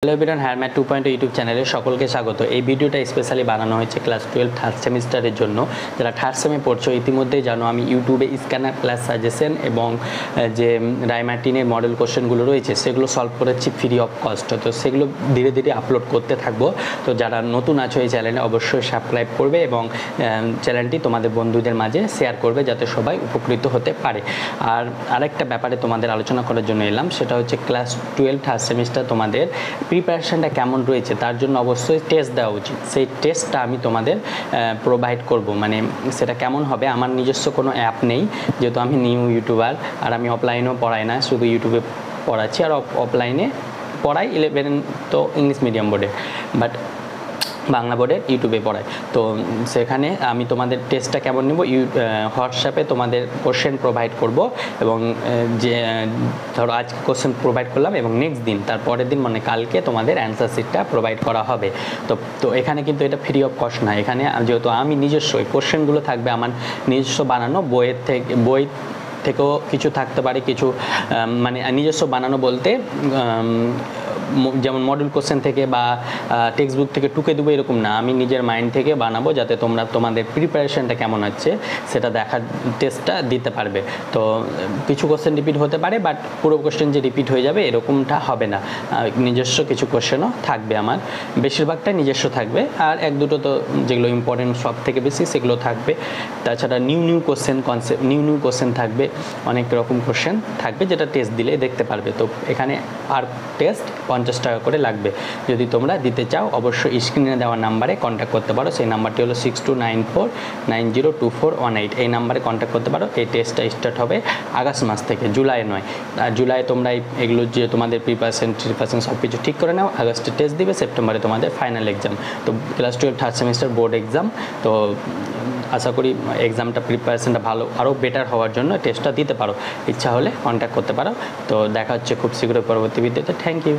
Hello everyone, হ্যারম্যাট 2.0 YouTube চ্যানেলে সকলকে স্বাগত। এই ভিডিওটা স্পেশালি বানানো হয়েছে ক্লাস 12 থার্ড সেমিস্টারের জন্য। যারা থার্ড সেমে পড়ছো ইতিমধ্যেই জানো আমি ইউটিউবে স্ক্যানার ক্লাস সাজেশন এবং যে রায়মার্টিনের মডেল কোশ্চেনগুলো রয়েছে সেগুলো সলভ করেছি ফ্রি অফ কস্ট। তো সেগুলো ধীরে ধীরে আপলোড করতে থাকবো। তো যারা নতুন আছো এই চ্যানেলে অবশ্যই সাবস্ক্রাইব করবে এবং চ্যানেলটি তোমাদের বন্ধুদের মাঝে শেয়ার করবে যাতে সবাই উপকৃত হতে পারে। আর আরেকটা ব্যাপারে তোমাদের আলোচনা করার জন্য এলাম, সেটা হচ্ছে ক্লাস 12 থার্ড সেমিস্টার তোমাদের প্রিপারেশনটা কেমন রয়েছে তার জন্য অবশ্যই টেস্ট দেওয়া উচিত। সেই টেস্টটা আমি তোমাদের প্রোভাইড করব। মানে সেটা কেমন হবে, আমার নিজস্ব কোনো অ্যাপ নেই যেহেতু আমি নিউ ইউটিউবার, আর আমি অফলাইনেও পড়াই না, শুধু ইউটিউবে পড়াচ্ছি। আর অফলাইনে পড়াই 11 তো ইংলিশ মিডিয়াম বোর্ডে, বাট বাংলা বোর্ডের ইউটিউবে পড়াই। তো সেখানে আমি তোমাদের টেস্টটা কেমন নেব হোয়াটসঅ্যাপে তোমাদের কোশ্চেন প্রোভাইড করব এবং যে ধরো আজ কোশ্চেন প্রোভাইড করলাম এবং নেক্সট দিন তার পরের দিন মানে কালকে তোমাদের অ্যান্সার শিটটা প্রোভাইড করা হবে। তো এখানে কিন্তু এটা ফ্রি অফ কস্ট না। এখানে যেহেতু আমি নিজস্ব কোশ্চেনগুলো থাকবে আমার নিজস্ব বানানো, বই থেকেও কিছু থাকতে পারে, কিছু মানে নিজস্ব বানানো বলতে যেমন মডেল কোশ্চেন থেকে বা টেক্সট বুক থেকে টুকে দেবো এরকম না, আমি নিজের মাইন্ড থেকে বানাবো যাতে তোমরা তোমাদের প্রিপারেশনটা কেমন হচ্ছে সেটা দেখার টেস্টটা দিতে পারবে। তো কিছু কোশ্চেন রিপিট হতে পারে, বাট পুরো কোশ্চেন যে রিপিট হয়ে যাবে এরকমটা হবে না। নিজস্ব কিছু কোশ্চেনও থাকবে, আমার বেশিরভাগটাই নিজস্ব থাকবে, আর এক দুটো তো যেগুলো ইম্পর্টেন্ট সব থেকে বেশি সেগুলো থাকবে। তাছাড়া নিউ কোশ্চেন থাকবে, অনেক রকম কোশ্চেন থাকবে যেটা টেস্ট দিলে দেখতে পারবে। তো এখানে আর টেস্ট 50 টাকা করে লাগবে। যদি তোমরা দিতে চাও অবশ্যই স্ক্রিনে দেওয়া নাম্বারে কন্ট্যাক্ট করতে পারো। সেই নাম্বারটি হলো 6294902418। এই নাম্বারে কন্ট্যাক্ট করতে পারো। এই টেস্টটা স্টার্ট হবে আগস্ট মাস থেকে, জুলাই নয়। আর জুলাই তোমরা এগুলো যে তোমাদের প্রিপারেশন সব কিছু ঠিক করে নাও। আগস্টে টেস্ট দিবে, সেপ্টেম্বরে তোমাদের ফাইনাল এক্সাম। তো class 12 third semester board exam. তো আশা করি এক্সামটা প্রিপারেশনটা ভালো আরও বেটার হওয়ার জন্য টেস্টটা দিতে পারো। ইচ্ছা হলে কন্ট্যাক্ট করতে পারো। তো দেখা হচ্ছে খুব শীঘ্রই পরবর্তী ভিডিওতে। Thank you.